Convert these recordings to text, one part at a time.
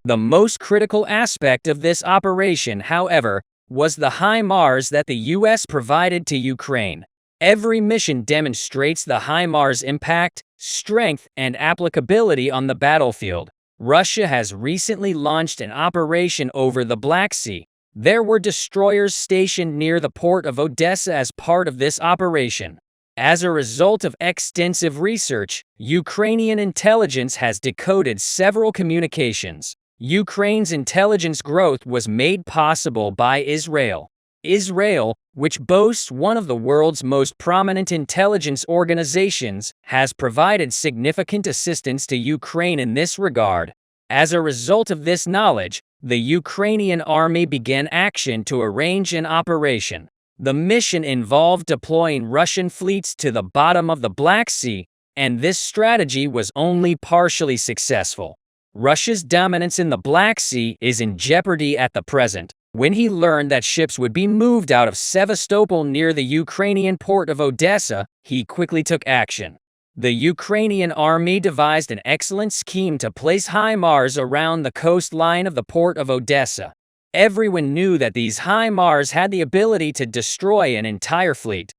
The most critical aspect of this operation, however, was the HIMARS that the U.S. provided to Ukraine. Every mission demonstrates the HIMARS' impact, strength, and applicability on the battlefield. Russia has recently launched an operation over the Black Sea. There were destroyers stationed near the port of Odessa as part of this operation. As a result of extensive research, Ukrainian intelligence has decoded several communications. Ukraine's intelligence growth was made possible by Israel. Israel, which boasts one of the world's most prominent intelligence organizations, has provided significant assistance to Ukraine in this regard. As a result of this knowledge, the Ukrainian army began action to arrange an operation. The mission involved deploying Russian fleets to the bottom of the Black Sea, and this strategy was only partially successful. Russia's dominance in the Black Sea is in jeopardy at the present. When he learned that ships would be moved out of Sevastopol near the Ukrainian port of Odessa, he quickly took action. The Ukrainian army devised an excellent scheme to place HIMARS around the coastline of the port of Odessa. Everyone knew that these HIMARS had the ability to destroy an entire fleet.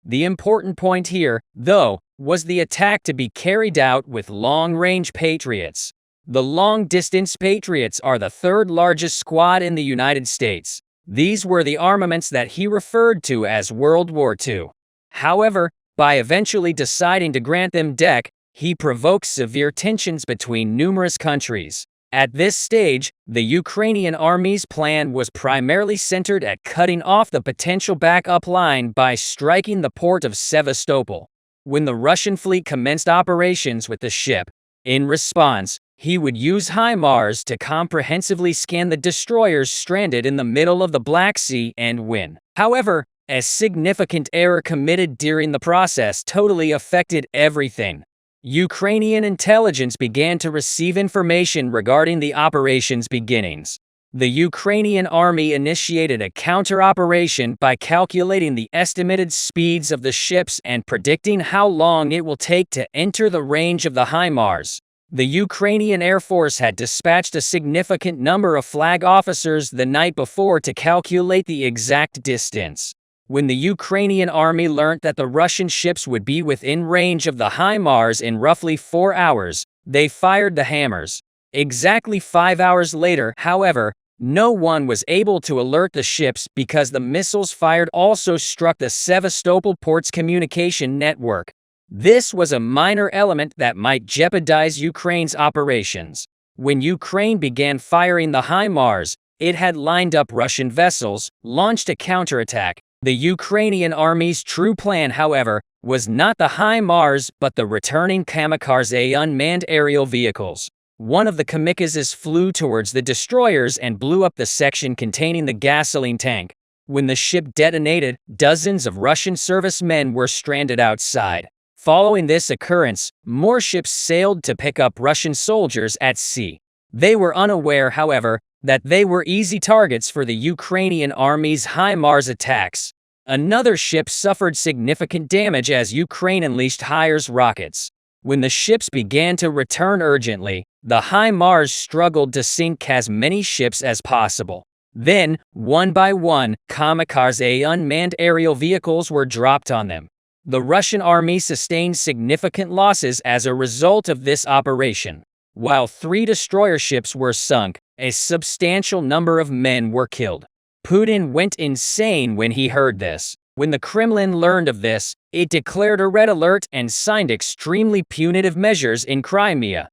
The important point here, though, was the attack to be carried out with long-range Patriots. The long-distance Patriots are the third largest squad in the United States. These were the armaments that he referred to as World War II. However, by eventually deciding to grant them DEC, he provoked severe tensions between numerous countries. At this stage, the Ukrainian army's plan was primarily centered at cutting off the potential backup line by striking the port of Sevastopol. When the Russian fleet commenced operations with the ship, in response, he would use HIMARS to comprehensively scan the destroyers stranded in the middle of the Black Sea and win. However, a significant error committed during the process totally affected everything. Ukrainian intelligence began to receive information regarding the operation's beginnings. The Ukrainian army initiated a counter-operation by calculating the estimated speeds of the ships and predicting how long it will take to enter the range of the HIMARS. The Ukrainian Air Force had dispatched a significant number of flag officers the night before to calculate the exact distance. When the Ukrainian army learned that the Russian ships would be within range of the HIMARS in roughly 4 hours, they fired the hammers. Exactly 5 hours later, however, no one was able to alert the ships because the missiles fired also struck the Sevastopol port's communication network. This was a minor element that might jeopardize Ukraine's operations. When Ukraine began firing the HIMARS, it had lined up Russian vessels, launched a counterattack. The Ukrainian army's true plan, however, was not the HIMARS but the returning kamikaze unmanned aerial vehicles. One of the kamikazes flew towards the destroyers and blew up the section containing the gasoline tank. When the ship detonated, dozens of Russian servicemen were stranded outside. Following this occurrence, more ships sailed to pick up Russian soldiers at sea. They were unaware, however, that they were easy targets for the Ukrainian army's HIMARS attacks. Another ship suffered significant damage as Ukraine unleashed HIMARS rockets. When the ships began to return urgently, the HIMARS struggled to sink as many ships as possible. Then, one by one, kamikaze unmanned aerial vehicles were dropped on them. The Russian army sustained significant losses as a result of this operation. While 3 destroyer ships were sunk, a substantial number of men were killed. Putin went insane when he heard this. When the Kremlin learned of this, it declared a red alert and signed extremely punitive measures in Crimea.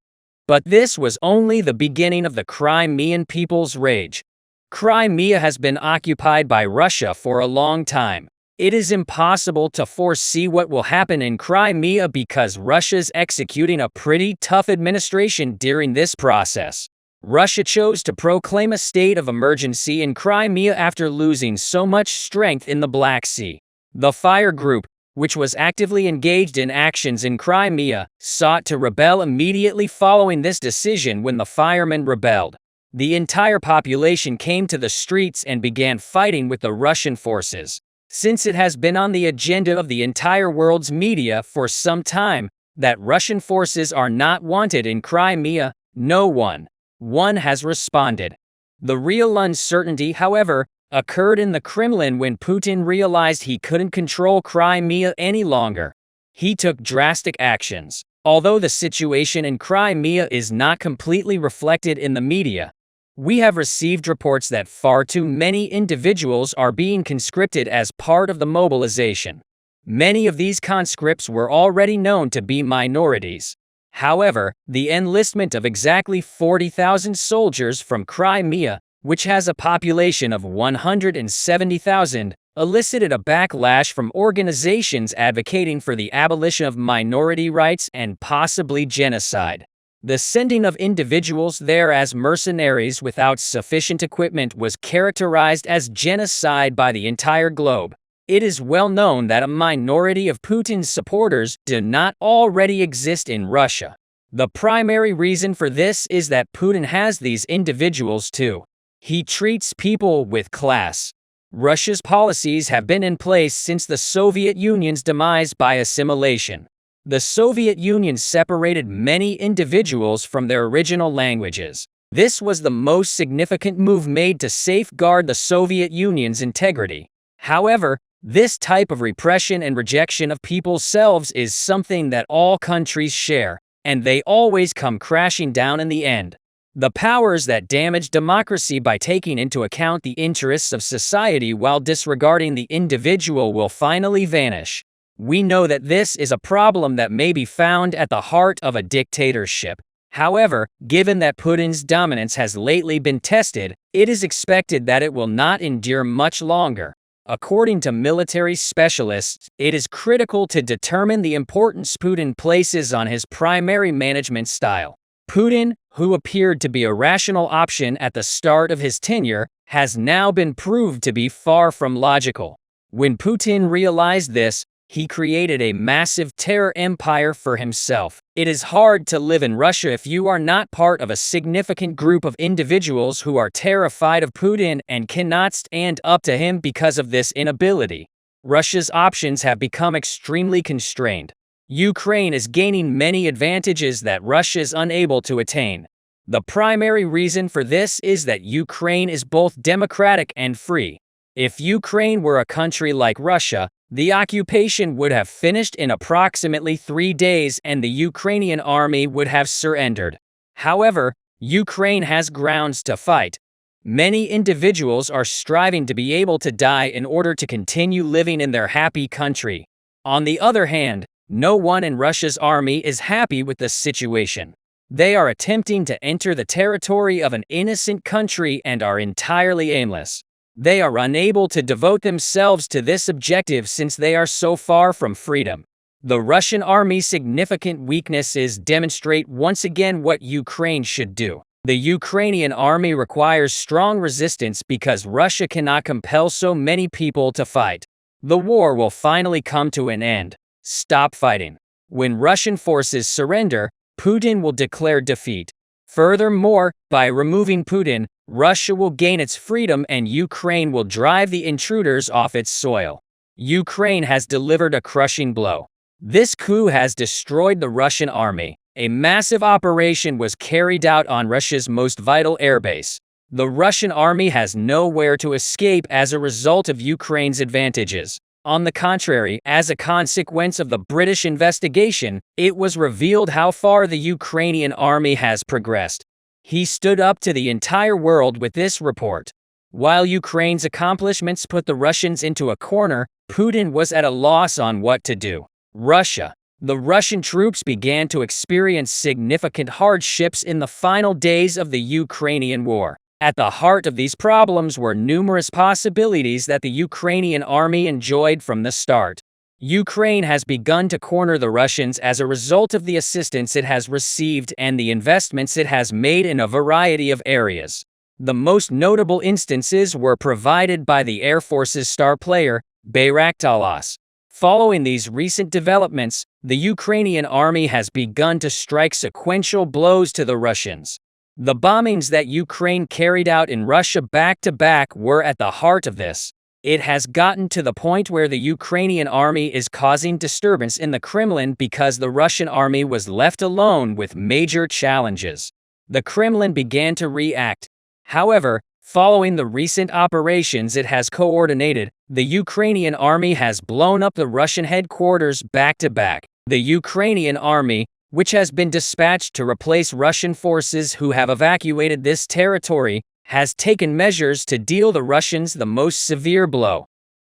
But this was only the beginning of the Crimean people's rage. Crimea has been occupied by Russia for a long time. It is impossible to foresee what will happen in Crimea because Russia's executing a pretty tough administration during this process. Russia chose to proclaim a state of emergency in Crimea after losing so much strength in the Black Sea. The Fire Group, which was actively engaged in actions in Crimea, sought to rebel immediately following this decision. When the firemen rebelled, the entire population came to the streets and began fighting with the Russian forces. Since it has been on the agenda of the entire world's media for some time that Russian forces are not wanted in Crimea, no one one has responded. The real uncertainty, however, occurred in the Kremlin when Putin realized he couldn't control Crimea any longer. He took drastic actions. Although the situation in Crimea is not completely reflected in the media, we have received reports that far too many individuals are being conscripted as part of the mobilization. Many of these conscripts were already known to be minorities. However, the enlistment of exactly 40,000 soldiers from Crimea, which has a population of 170,000, elicited a backlash from organizations advocating for the abolition of minority rights and possibly genocide. The sending of individuals there as mercenaries without sufficient equipment was characterized as genocide by the entire globe. It is well known that a minority of Putin's supporters do not already exist in Russia. The primary reason for this is that Putin has these individuals too. He treats people with class. Russia's policies have been in place since the Soviet Union's demise by assimilation. The Soviet Union separated many individuals from their original languages. This was the most significant move made to safeguard the Soviet Union's integrity. However, this type of repression and rejection of people's selves is something that all countries share, and they always come crashing down in the end. The powers that damage democracy by taking into account the interests of society while disregarding the individual will finally vanish. We know that this is a problem that may be found at the heart of a dictatorship. However, given that Putin's dominance has lately been tested, it is expected that it will not endure much longer. According to military specialists, it is critical to determine the importance Putin places on his primary management style. Putin, who appeared to be a rational option at the start of his tenure, has now been proved to be far from logical. When Putin realized this, he created a massive terror empire for himself. It is hard to live in Russia if you are not part of a significant group of individuals who are terrified of Putin and cannot stand up to him because of this inability. Russia's options have become extremely constrained. Ukraine is gaining many advantages that Russia is unable to attain. The primary reason for this is that Ukraine is both democratic and free. If Ukraine were a country like Russia, the occupation would have finished in approximately 3 days and the Ukrainian army would have surrendered. However, Ukraine has grounds to fight. Many individuals are striving to be able to die in order to continue living in their happy country. On the other hand, no one in Russia's army is happy with the situation. They are attempting to enter the territory of an innocent country and are entirely aimless. They are unable to devote themselves to this objective since they are so far from freedom. The Russian army's significant weaknesses demonstrate once again what Ukraine should do. The Ukrainian army requires strong resistance because Russia cannot compel so many people to fight. The war will finally come to an end. Stop fighting. When Russian forces surrender, Putin will declare defeat. Furthermore, by removing Putin, Russia will gain its freedom and Ukraine will drive the intruders off its soil. Ukraine has delivered a crushing blow. This coup has destroyed the Russian army. A massive operation was carried out on Russia's most vital airbase. The Russian army has nowhere to escape as a result of Ukraine's advantages. On the contrary, as a consequence of the British investigation, it was revealed how far the Ukrainian army has progressed. He stood up to the entire world with this report. While Ukraine's accomplishments put the Russians into a corner, Putin was at a loss on what to do. Russia. The Russian troops began to experience significant hardships in the final days of the Ukrainian war. At the heart of these problems were numerous possibilities that the Ukrainian army enjoyed from the start. Ukraine has begun to corner the Russians as a result of the assistance it has received and the investments it has made in a variety of areas. The most notable instances were provided by the Air Force's star player, Bayraktarlas. Following these recent developments, the Ukrainian army has begun to strike sequential blows to the Russians. The bombings that Ukraine carried out in Russia back-to-back were at the heart of this. It has gotten to the point where the Ukrainian army is causing disturbance in the Kremlin because the Russian army was left alone with major challenges. the Kremlin began to react. However, following the recent operations it has coordinated, the Ukrainian army has blown up the Russian headquarters back-to-back. The Ukrainian army, which has been dispatched to replace Russian forces who have evacuated this territory, has taken measures to deal the Russians the most severe blow.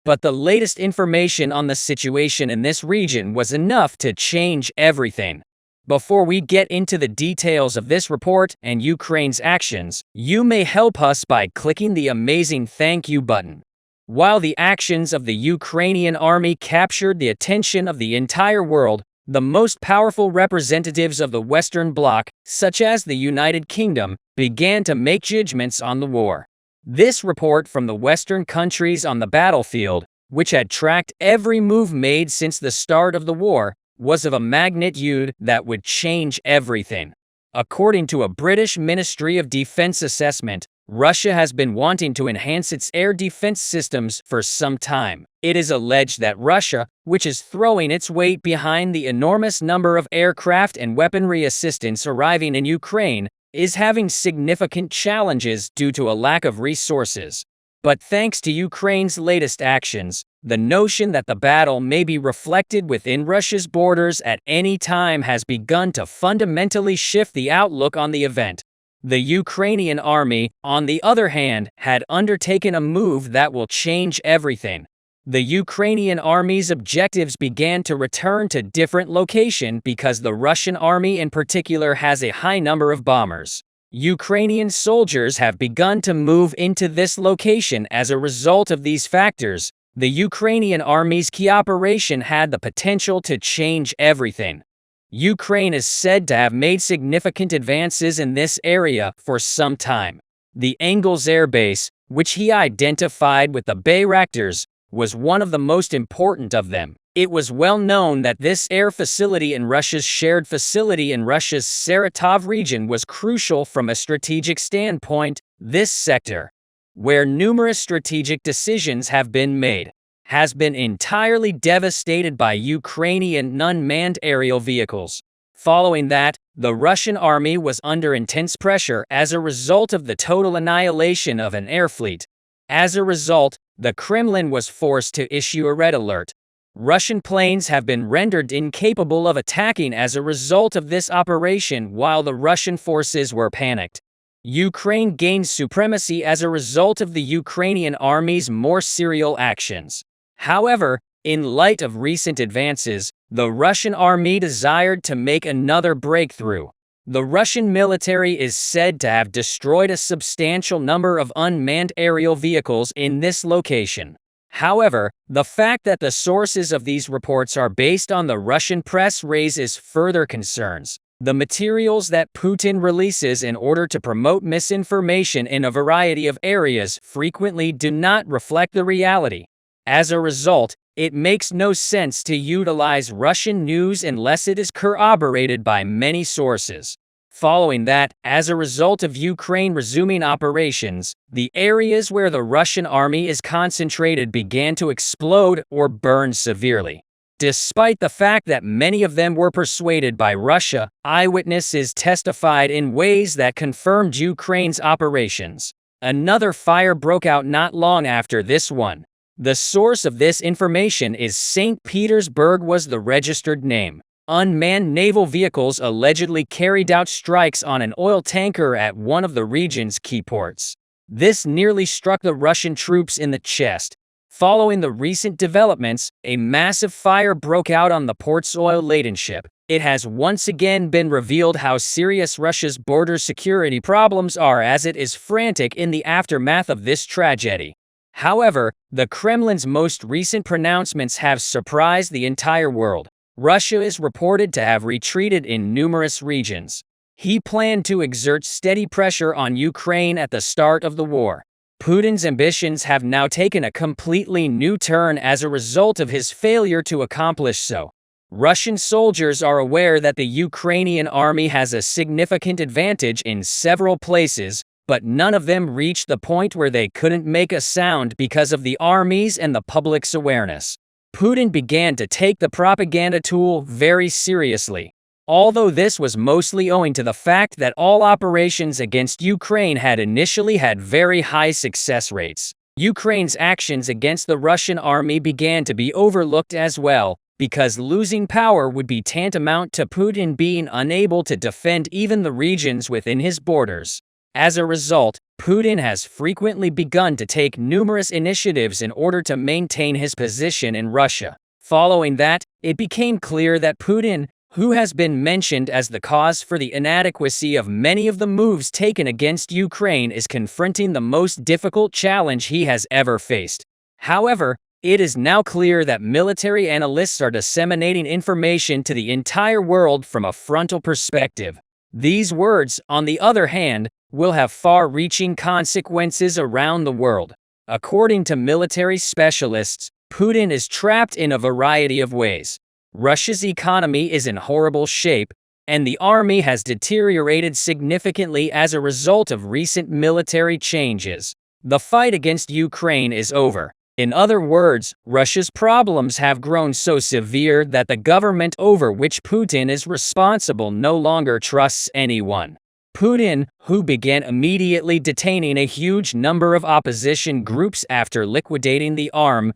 But the latest information on the situation in this region was enough to change everything. Before we get into the details of this report and Ukraine's actions, you may help us by clicking the amazing thank you button. While the actions of the Ukrainian army captured the attention of the entire world, the most powerful representatives of the Western Bloc, such as the United Kingdom, began to make judgments on the war. This report from the Western countries on the battlefield, which had tracked every move made since the start of the war, was of a magnitude that would change everything. According to a British Ministry of Defense assessment, Russia has been wanting to enhance its air defense systems for some time. It is alleged that Russia, which is throwing its weight behind the enormous number of aircraft and weaponry assistance arriving in Ukraine, is having significant challenges due to a lack of resources. But thanks to Ukraine's latest actions, the notion that the battle may be reflected within Russia's borders at any time has begun to fundamentally shift the outlook on the event. The Ukrainian army, on the other hand, had undertaken a move that will change everything. The Ukrainian army's objectives began to return to different location because the Russian army in particular has a high number of bombers. Ukrainian soldiers have begun to move into this location as a result of these factors. The Ukrainian army's key operation had the potential to change everything. Ukraine is said to have made significant advances in this area for some time. The Engels airbase, which he identified with the Bayraktars, was one of the most important of them. It was well known that this air facility in Russia's shared facility in Russia's Saratov region was crucial from a strategic standpoint. This sector, where numerous strategic decisions have been made, has been entirely devastated by Ukrainian unmanned aerial vehicles. Following that, the Russian army was under intense pressure as a result of the total annihilation of an air fleet. As a result, the Kremlin was forced to issue a red alert. Russian planes have been rendered incapable of attacking as a result of this operation while the Russian forces were panicked. Ukraine gained supremacy as a result of the Ukrainian army's more serial actions. However, in light of recent advances, the Russian army desired to make another breakthrough. The Russian military is said to have destroyed a substantial number of unmanned aerial vehicles in this location. However, the fact that the sources of these reports are based on the Russian press raises further concerns. The materials that Putin releases in order to promote misinformation in a variety of areas frequently do not reflect the reality. As a result, it makes no sense to utilize Russian news unless it is corroborated by many sources. Following that, as a result of Ukraine resuming operations, the areas where the Russian army is concentrated began to explode or burn severely. Despite the fact that many of them were persuaded by Russia, eyewitnesses testified in ways that confirmed Ukraine's operations. Another fire broke out not long after this one. The source of this information is St. Petersburg was the registered name. Unmanned naval vehicles allegedly carried out strikes on an oil tanker at one of the region's key ports. This nearly struck the Russian troops in the chest. Following the recent developments, a massive fire broke out on the port's oil-laden ship. It has once again been revealed how serious Russia's border security problems are as it is frantic in the aftermath of this tragedy. However, the Kremlin's most recent pronouncements have surprised the entire world. Russia is reported to have retreated in numerous regions. He planned to exert steady pressure on Ukraine at the start of the war. Putin's ambitions have now taken a completely new turn as a result of his failure to accomplish so. Russian soldiers are aware that the Ukrainian army has a significant advantage in several places, but none of them reached the point where they couldn't make a sound because of the army's and the public's awareness. Putin began to take the propaganda tool very seriously. Although this was mostly owing to the fact that all operations against Ukraine had initially had very high success rates, Ukraine's actions against the Russian army began to be overlooked as well, because losing power would be tantamount to Putin being unable to defend even the regions within his borders. As a result, Putin has frequently begun to take numerous initiatives in order to maintain his position in Russia. Following that, it became clear that Putin, who has been mentioned as the cause for the inadequacy of many of the moves taken against Ukraine, is confronting the most difficult challenge he has ever faced. However, it is now clear that military analysts are disseminating information to the entire world from a frontal perspective. These words, on the other hand, will have far-reaching consequences around the world. According to military specialists, Putin is trapped in a variety of ways. Russia's economy is in horrible shape, and the army has deteriorated significantly as a result of recent military changes. The fight against Ukraine is over. In other words, Russia's problems have grown so severe that the government over which Putin is responsible no longer trusts anyone. Putin, who began immediately detaining a huge number of opposition groups after liquidating the army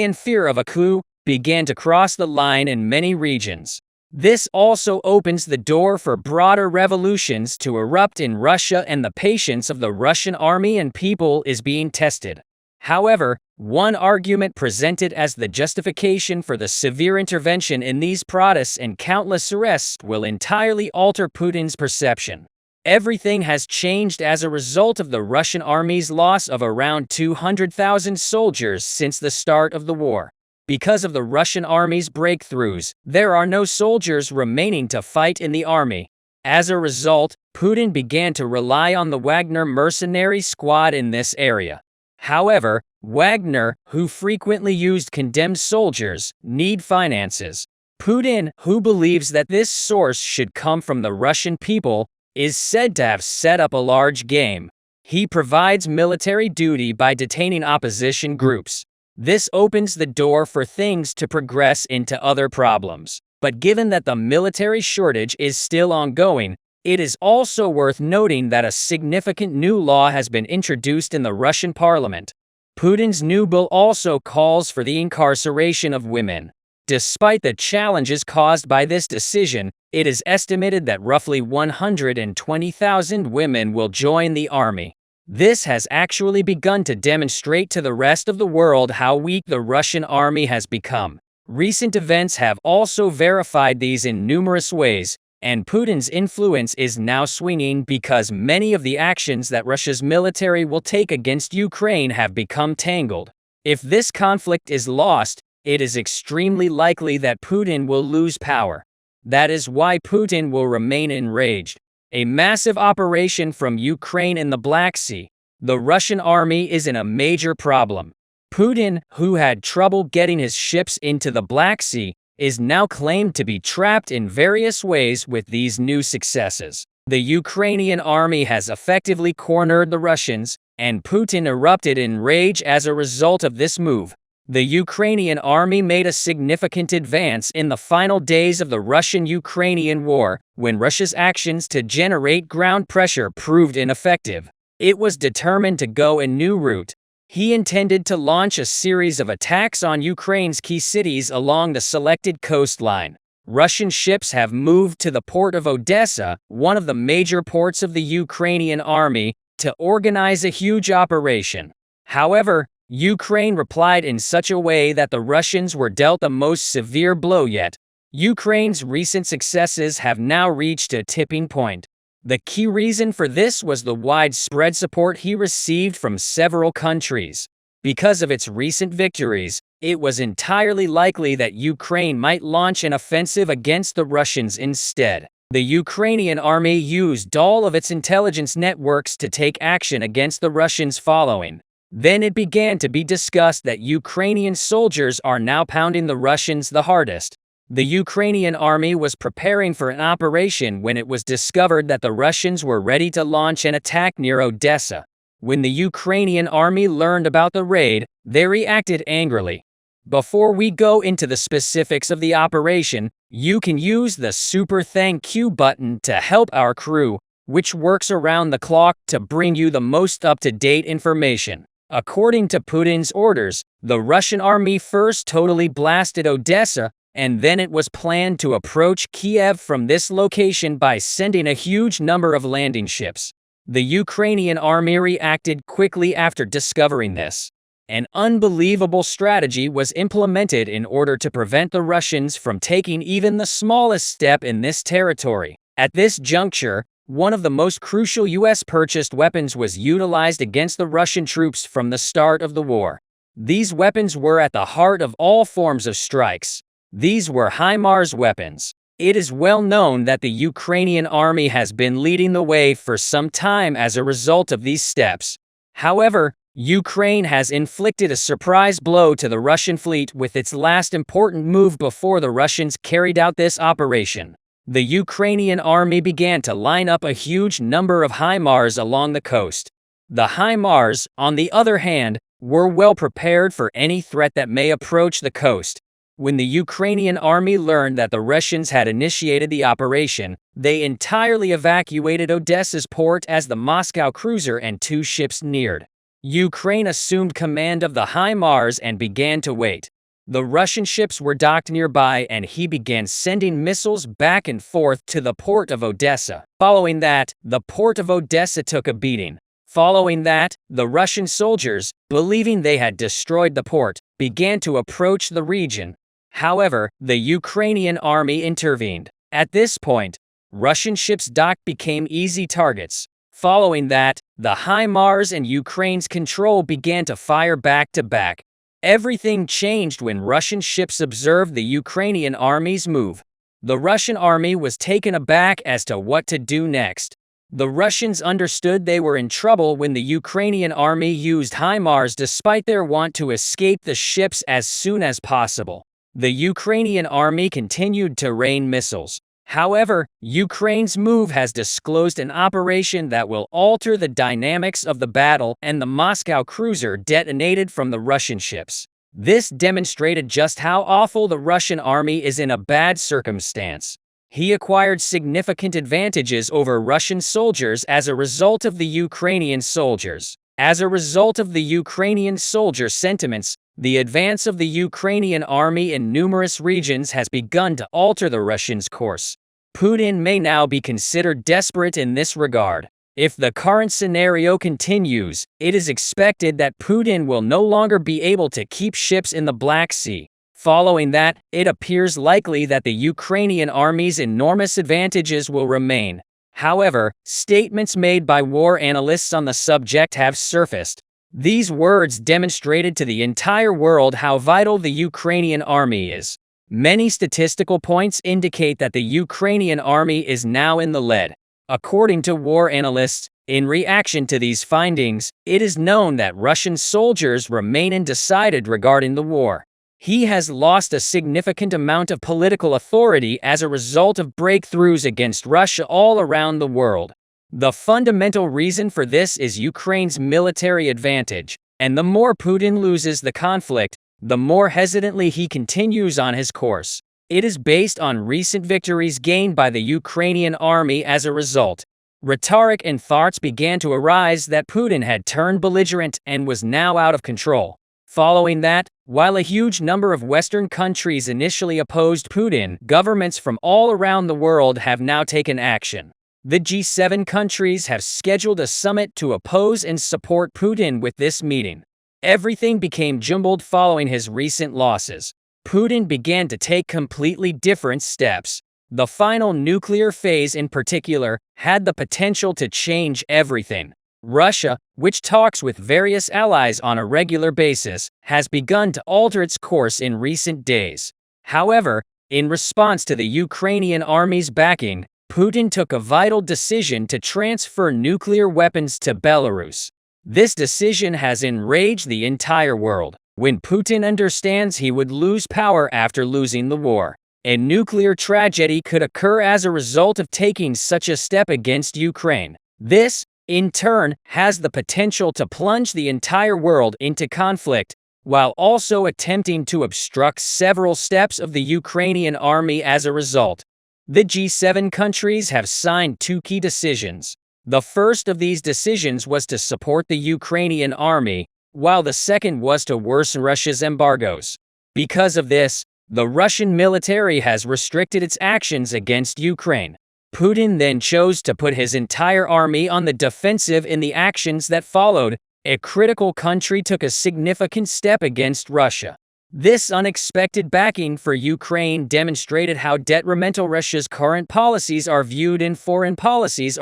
in fear of a coup, began to cross the line in many regions. This also opens the door for broader revolutions to erupt in Russia, and the patience of the Russian army and people is being tested. However, one argument presented as the justification for the severe intervention in these protests and countless arrests will entirely alter Putin's perception. Everything has changed as a result of the Russian army's loss of around 200,000 soldiers since the start of the war. Because of the Russian army's breakthroughs, there are no soldiers remaining to fight in the army. As a result, Putin began to rely on the Wagner mercenary squad in this area. However, Wagner, who frequently used condemned soldiers, need finances. Putin, who believes that this source should come from the Russian people, is said to have set up a large game. He provides military duty by detaining opposition groups. This opens the door for things to progress into other problems. But given that the military shortage is still ongoing, it is also worth noting that a significant new law has been introduced in the Russian parliament. Putin's new bill also calls for the incarceration of women. Despite the challenges caused by this decision, it is estimated that roughly 120,000 women will join the army. This has actually begun to demonstrate to the rest of the world how weak the Russian army has become. Recent events have also verified these in numerous ways, and Putin's influence is now swinging because many of the actions that Russia's military will take against Ukraine have become tangled. If this conflict is lost, it is extremely likely that Putin will lose power. That is why Putin will remain enraged. A massive operation from Ukraine in the Black Sea. The Russian army is in a major problem. Putin, who had trouble getting his ships into the Black Sea, is now claimed to be trapped in various ways with these new successes. The Ukrainian army has effectively cornered the Russians, and Putin erupted in rage as a result of this move. The Ukrainian army made a significant advance in the final days of the Russian-Ukrainian war, when Russia's actions to generate ground pressure proved ineffective. It was determined to go a new route. He intended to launch a series of attacks on Ukraine's key cities along the selected coastline. Russian ships have moved to the port of Odessa, one of the major ports of the Ukrainian army, to organize a huge operation. However, Ukraine replied in such a way that the Russians were dealt the most severe blow yet. Ukraine's recent successes have now reached a tipping point. The key reason for this was the widespread support he received from several countries. Because of its recent victories, it was entirely likely that Ukraine might launch an offensive against the Russians instead. The Ukrainian army used all of its intelligence networks to take action against the Russians following. Then it began to be discussed that Ukrainian soldiers are now pounding the Russians the hardest. The Ukrainian army was preparing for an operation when it was discovered that the Russians were ready to launch an attack near Odessa. When the Ukrainian army learned about the raid, they reacted angrily. Before we go into the specifics of the operation, you can use the super thank you button to help our crew, which works around the clock to bring you the most up-to-date information. According to Putin's orders, the Russian army first totally blasted Odessa, and then it was planned to approach Kiev from this location by sending a huge number of landing ships. The Ukrainian army reacted quickly after discovering this. An unbelievable strategy was implemented in order to prevent the Russians from taking even the smallest step in this territory. At this juncture, one of the most crucial US-purchased weapons was utilized against the Russian troops from the start of the war. These weapons were at the heart of all forms of strikes. These were HIMARS weapons. It is well known that the Ukrainian army has been leading the way for some time as a result of these steps. However, Ukraine has inflicted a surprise blow to the Russian fleet with its last important move before the Russians carried out this operation. The Ukrainian army began to line up a huge number of HIMARS along the coast. The HIMARS, on the other hand, were well prepared for any threat that may approach the coast. When the Ukrainian army learned that the Russians had initiated the operation, they entirely evacuated Odessa's port as the Moscow cruiser and 2 ships neared. Ukraine assumed command of the HIMARS and began to wait. The Russian ships were docked nearby and he began sending missiles back and forth to the port of Odessa. Following that, the port of Odessa took a beating. Following that, the Russian soldiers, believing they had destroyed the port, began to approach the region. However, the Ukrainian army intervened. At this point, Russian ships docked became easy targets. Following that, the HIMARS and Ukraine's control began to fire back to back. Everything changed when Russian ships observed the Ukrainian army's move. The Russian army was taken aback as to what to do next. The Russians understood they were in trouble when the Ukrainian army used HIMARS despite their want to escape the ships as soon as possible. The Ukrainian army continued to rain missiles. However, Ukraine's move has disclosed an operation that will alter the dynamics of the battle, and the Moscow cruiser detonated from the Russian ships. This demonstrated just how awful the Russian army is in a bad circumstance. He acquired significant advantages over Russian soldiers as a result of the Ukrainian soldiers. As a result of the Ukrainian soldier sentiments, the advance of the Ukrainian army in numerous regions has begun to alter the Russians' course. Putin may now be considered desperate in this regard. If the current scenario continues, it is expected that Putin will no longer be able to keep ships in the Black Sea. Following that, it appears likely that the Ukrainian army's enormous advantages will remain. However, statements made by war analysts on the subject have surfaced. These words demonstrated to the entire world how vital the Ukrainian army is. Many statistical points indicate that the Ukrainian army is now in the lead. According to war analysts, in reaction to these findings, it is known that Russian soldiers remain undecided regarding the war. He has lost a significant amount of political authority as a result of breakthroughs against Russia all around the world. The fundamental reason for this is Ukraine's military advantage, and the more Putin loses the conflict, the more hesitantly he continues on his course. It is based on recent victories gained by the Ukrainian army as a result. Rhetoric and thoughts began to arise that Putin had turned belligerent and was now out of control. Following that, while a huge number of Western countries initially opposed Putin, governments from all around the world have now taken action. The G7 countries have scheduled a summit to oppose and support Putin with this meeting. Everything became jumbled following his recent losses. Putin began to take completely different steps. The final nuclear phase in particular had the potential to change everything. Russia, which talks with various allies on a regular basis, has begun to alter its course in recent days. However, in response to the Ukrainian army's backing, Putin took a vital decision to transfer nuclear weapons to Belarus. This decision has enraged the entire world. When Putin understands he would lose power after losing the war, a nuclear tragedy could occur as a result of taking such a step against Ukraine. This, in turn, has the potential to plunge the entire world into conflict. while also attempting to obstruct several steps of the Ukrainian army as a result. The G7 countries have signed two key decisions. The first of these decisions was to support the Ukrainian army, while the second was to worsen Russia's embargoes. Because of this, the Russian military has restricted its actions against Ukraine. Putin then chose to put his entire army on the defensive in the actions that followed. A critical country took a significant step against Russia. This unexpected backing for Ukraine demonstrated how detrimental Russia's current policies are viewed in foreign policy.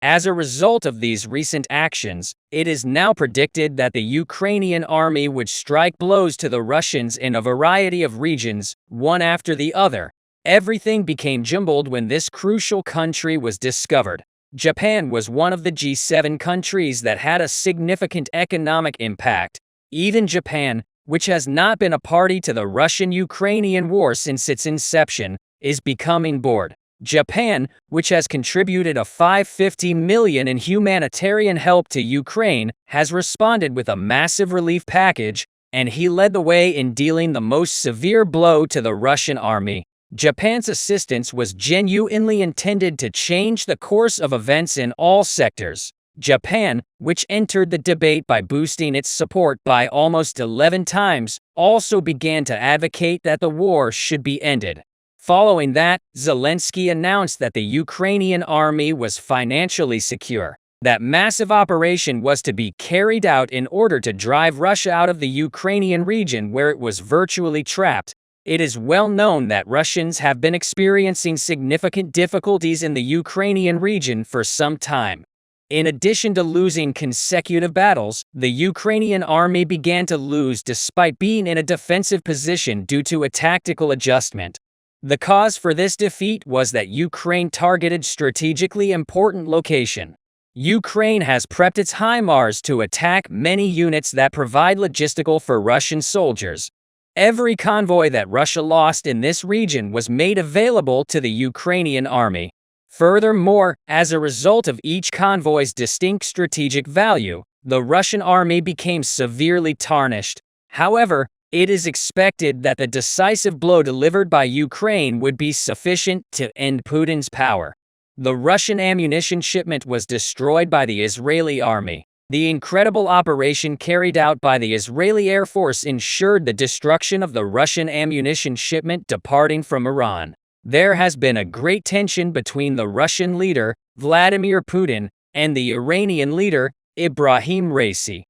As a result of these recent actions, it is now predicted that the Ukrainian army would strike blows to the Russians in a variety of regions, one after the other. Everything became jumbled when this crucial country was discovered. Japan was one of the G7 countries that had a significant economic impact. Even Japan, which has not been a party to the Russian-Ukrainian war since its inception, is becoming bored. Japan, which has contributed a $550 million in humanitarian help to Ukraine, has responded with a massive relief package, and he led the way in dealing the most severe blow to the Russian army. Japan's assistance was genuinely intended to change the course of events in all sectors. Japan, which entered the debate by boosting its support by almost 11 times, also began to advocate that the war should be ended. Following that, Zelensky announced that the Ukrainian army was financially secure. That massive operation was to be carried out in order to drive Russia out of the Ukrainian region where it was virtually trapped. It is well known that Russians have been experiencing significant difficulties in the Ukrainian region for some time. In addition to losing consecutive battles, the Ukrainian army began to lose despite being in a defensive position due to a tactical adjustment. The cause for this defeat was that Ukraine targeted strategically important location. Ukraine has prepped its HIMARS to attack many units that provide logistical for Russian soldiers. Every convoy that Russia lost in this region was made available to the Ukrainian army. Furthermore, as a result of each convoy's distinct strategic value, the Russian army became severely tarnished. However, it is expected that the decisive blow delivered by Ukraine would be sufficient to end Putin's power. The Russian ammunition shipment was destroyed by the Israeli army. The incredible operation carried out by the Israeli Air Force ensured the destruction of the Russian ammunition shipment departing from Iran. There has been a great tension between the Russian leader, Vladimir Putin, and the Iranian leader, Ibrahim Raisi.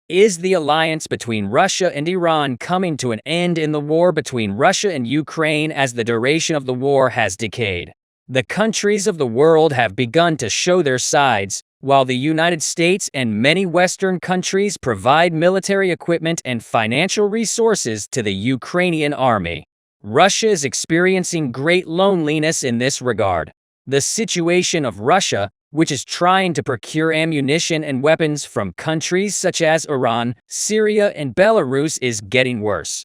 Is the alliance between Russia and Iran coming to an end in the war between Russia and Ukraine as the duration of the war has decayed? The countries of the world have begun to show their sides. While the United States and many Western countries provide military equipment and financial resources to the Ukrainian army, Russia is experiencing great loneliness in this regard. The situation of Russia, which is trying to procure ammunition and weapons from countries such as Iran, Syria, and Belarus, is getting worse.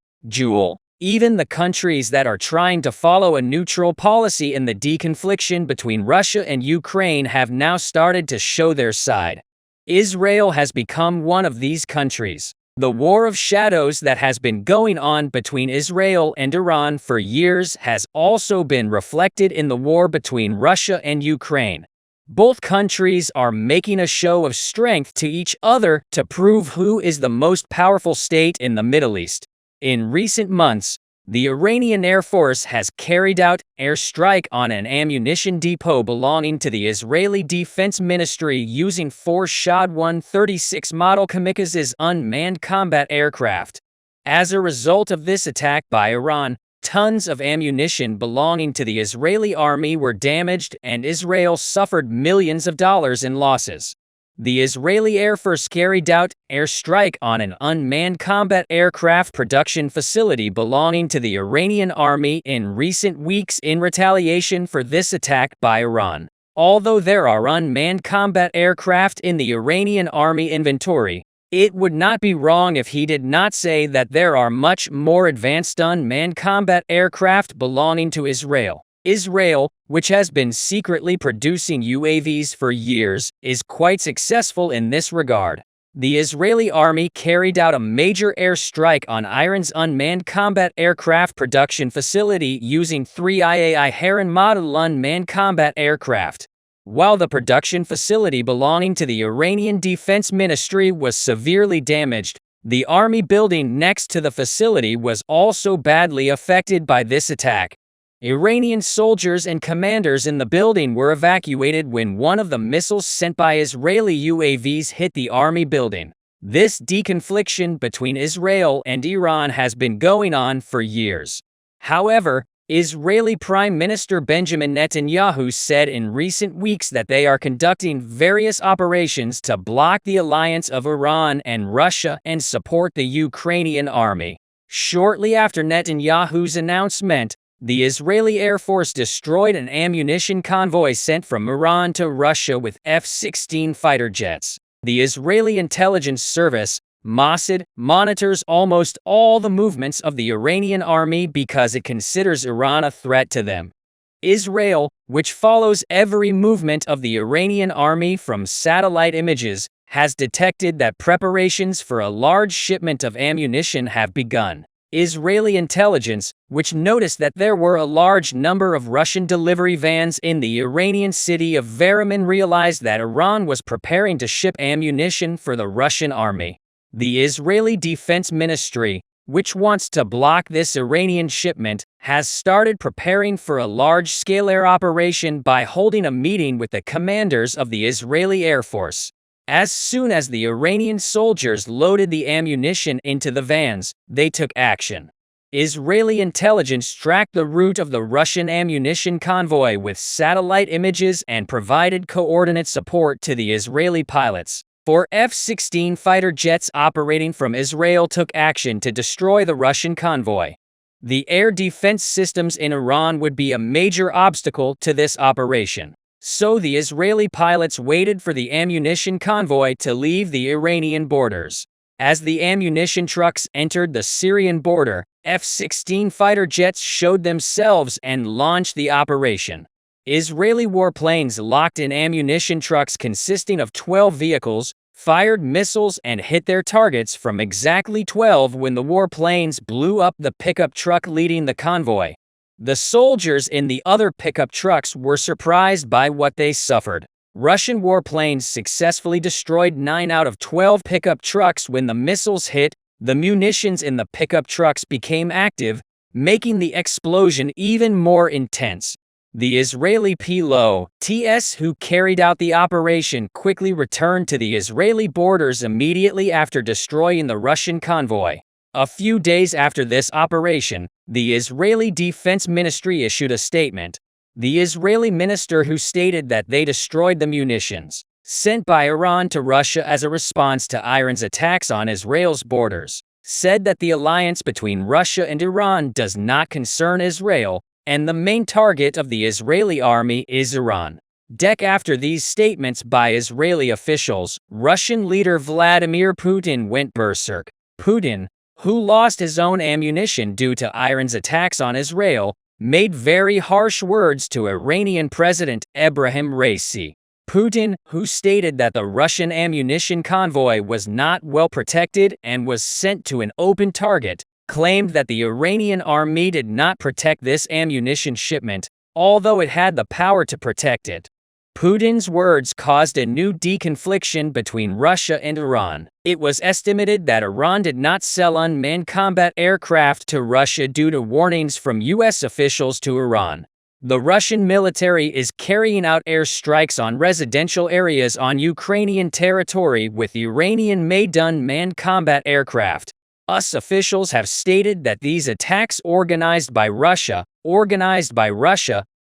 Even the countries that are trying to follow a neutral policy in the deconfliction between Russia and Ukraine have now started to show their side. Israel has become one of these countries. The war of shadows that has been going on between Israel and Iran for years has also been reflected in the war between Russia and Ukraine. Both countries are making a show of strength to each other to prove who is the most powerful state in the Middle East. In recent months, the Iranian Air Force has carried out airstrike on an ammunition depot belonging to the Israeli Defense Ministry using 4 Shahed 136 model kamikazes unmanned combat aircraft. As a result of this attack by Iran, tons of ammunition belonging to the Israeli army were damaged and Israel suffered millions of dollars in losses. The Israeli Air Force carried out airstrike on an unmanned combat aircraft production facility belonging to the Iranian army in recent weeks in retaliation for this attack by Iran. Although there are unmanned combat aircraft in the Iranian army inventory, it would not be wrong if he did not say that there are much more advanced unmanned combat aircraft belonging to Israel. Israel, which has been secretly producing UAVs for years, is quite successful in this regard. The Israeli army carried out a major airstrike on Iran's unmanned combat aircraft production facility using 3 IAI Heron model unmanned combat aircraft. While the production facility belonging to the Iranian Defense Ministry was severely damaged, the army building next to the facility was also badly affected by this attack. Iranian soldiers and commanders in the building were evacuated when one of the missiles sent by Israeli UAVs hit the army building. This deconfliction between Israel and Iran has been going on for years. However, Israeli Prime Minister Benjamin Netanyahu said in recent weeks that they are conducting various operations to block the alliance of Iran and Russia and support the Ukrainian army. Shortly after Netanyahu's announcement, the Israeli Air Force destroyed an ammunition convoy sent from Iran to Russia with F-16 fighter jets. The Israeli intelligence service, Mossad, monitors almost all the movements of the Iranian army because it considers Iran a threat to them. Israel, which follows every movement of the Iranian army from satellite images, has detected that preparations for a large shipment of ammunition have begun. Israeli intelligence, which noticed that there were a large number of Russian delivery vans in the Iranian city of Variman, realized that Iran was preparing to ship ammunition for the Russian army. The Israeli Defense Ministry, which wants to block this Iranian shipment, has started preparing for a large-scale air operation by holding a meeting with the commanders of the Israeli Air Force. As soon as the Iranian soldiers loaded the ammunition into the vans, they took action. Israeli intelligence tracked the route of the Russian ammunition convoy with satellite images and provided coordinate support to the Israeli pilots. 4 F-16 fighter jets operating from Israel took action to destroy the Russian convoy. The air defense systems in Iran would be a major obstacle to this operation. So the Israeli pilots waited for the ammunition convoy to leave the Iranian borders. As the ammunition trucks entered the Syrian border, F-16 fighter jets showed themselves and launched the operation. Israeli warplanes locked in ammunition trucks consisting of 12 vehicles, fired missiles and hit their targets from exactly 12 when the warplanes blew up the pickup truck leading the convoy. The soldiers in the other pickup trucks were surprised by what they suffered. Russian warplanes successfully destroyed 9 out of 12 pickup trucks when the missiles hit. The munitions in the pickup trucks became active, making the explosion even more intense. The Israeli PLO-TS who carried out the operation quickly returned to the Israeli borders immediately after destroying the Russian convoy. A few days after this operation, the Israeli Defense Ministry issued a statement. The Israeli minister, who stated that they destroyed the munitions sent by Iran to Russia as a response to Iran's attacks on Israel's borders, said that the alliance between Russia and Iran does not concern Israel, and the main target of the Israeli army is Iran. After these statements by Israeli officials, Russian leader Vladimir Putin went berserk. Putin, who lost his own ammunition due to Iran's attacks on Israel, made very harsh words to Iranian President Ebrahim Raisi. Putin, who stated that the Russian ammunition convoy was not well protected and was sent to an open target, claimed that the Iranian army did not protect this ammunition shipment, although it had the power to protect it. Putin's words caused a new deconfliction between Russia and Iran. It was estimated that Iran did not sell unmanned combat aircraft to Russia due to warnings from U.S. officials to Iran. The Russian military is carrying out airstrikes on residential areas on Ukrainian territory with Iranian-made unmanned combat aircraft. US officials have stated that these attacks organized by Russia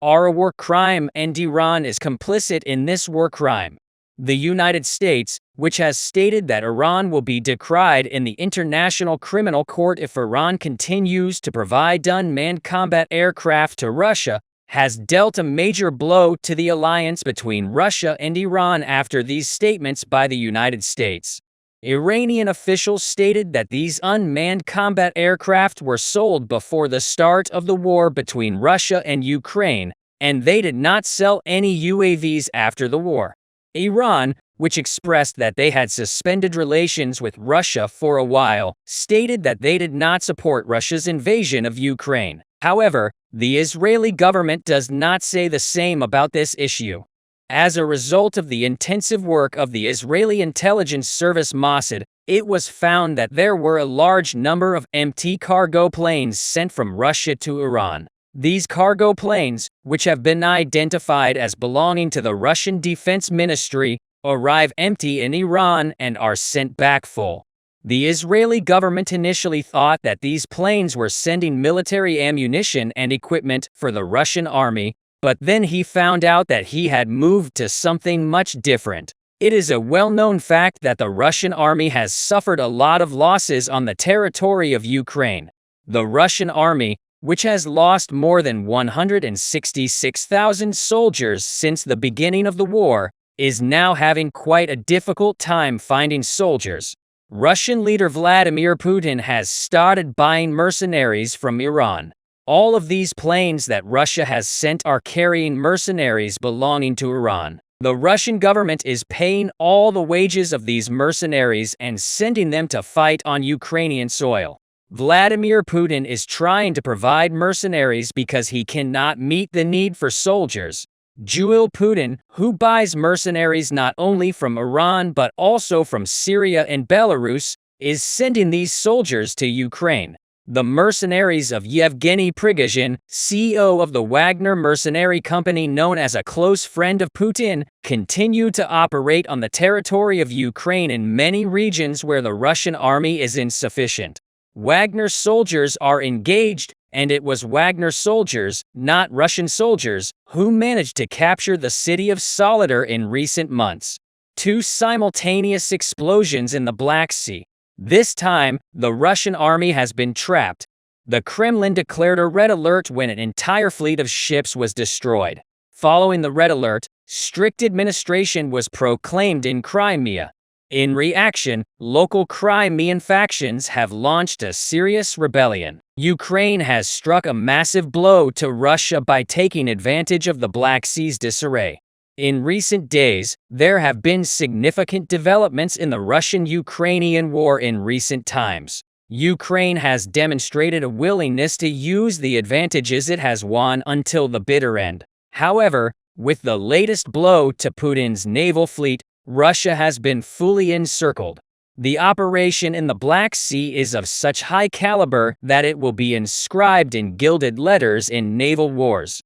are a war crime and Iran is complicit in this war crime. The United States, which has stated that Iran will be decried in the International Criminal Court if Iran continues to provide unmanned combat aircraft to Russia, has dealt a major blow to the alliance between Russia and Iran after these statements by the United States. Iranian officials stated that these unmanned combat aircraft were sold before the start of the war between Russia and Ukraine, and they did not sell any UAVs after the war. Iran, which expressed that they had suspended relations with Russia for a while, stated that they did not support Russia's invasion of Ukraine. However, the Israeli government does not say the same about this issue. As a result of the intensive work of the Israeli intelligence service Mossad, it was found that there were a large number of empty cargo planes sent from Russia to Iran. These cargo planes, which have been identified as belonging to the Russian Defense Ministry, arrive empty in Iran and are sent back full. The Israeli government initially thought that these planes were sending military ammunition and equipment for the Russian army, but then he found out that he had moved to something much different. It is a well-known fact that the Russian army has suffered a lot of losses on the territory of Ukraine. The Russian army, which has lost more than 166,000 soldiers since the beginning of the war, is now having quite a difficult time finding soldiers. Russian leader Vladimir Putin has started buying mercenaries from Iran. All of these planes that Russia has sent are carrying mercenaries belonging to Iran. The Russian government is paying all the wages of these mercenaries and sending them to fight on Ukrainian soil. Vladimir Putin is trying to provide mercenaries because he cannot meet the need for soldiers. Joe Putin, who buys mercenaries not only from Iran but also from Syria and Belarus, is sending these soldiers to Ukraine. The mercenaries of Yevgeny Prigozhin, CEO of the Wagner mercenary company known as a close friend of Putin, continue to operate on the territory of Ukraine in many regions where the Russian army is insufficient. Wagner soldiers are engaged, and it was Wagner soldiers, not Russian soldiers, who managed to capture the city of Soledar in recent months. 2 simultaneous explosions in the Black Sea. This time, the Russian army has been trapped. The Kremlin declared a red alert when an entire fleet of ships was destroyed. Following the red alert, strict administration was proclaimed in Crimea. In reaction, local Crimean factions have launched a serious rebellion. Ukraine has struck a massive blow to Russia by taking advantage of the Black Sea's disarray. In recent days, there have been significant developments in the Russian-Ukrainian war in recent times. Ukraine has demonstrated a willingness to use the advantages it has won until the bitter end. However, with the latest blow to Putin's naval fleet, Russia has been fully encircled. The operation in the Black Sea is of such high caliber that it will be inscribed in gilded letters in naval wars.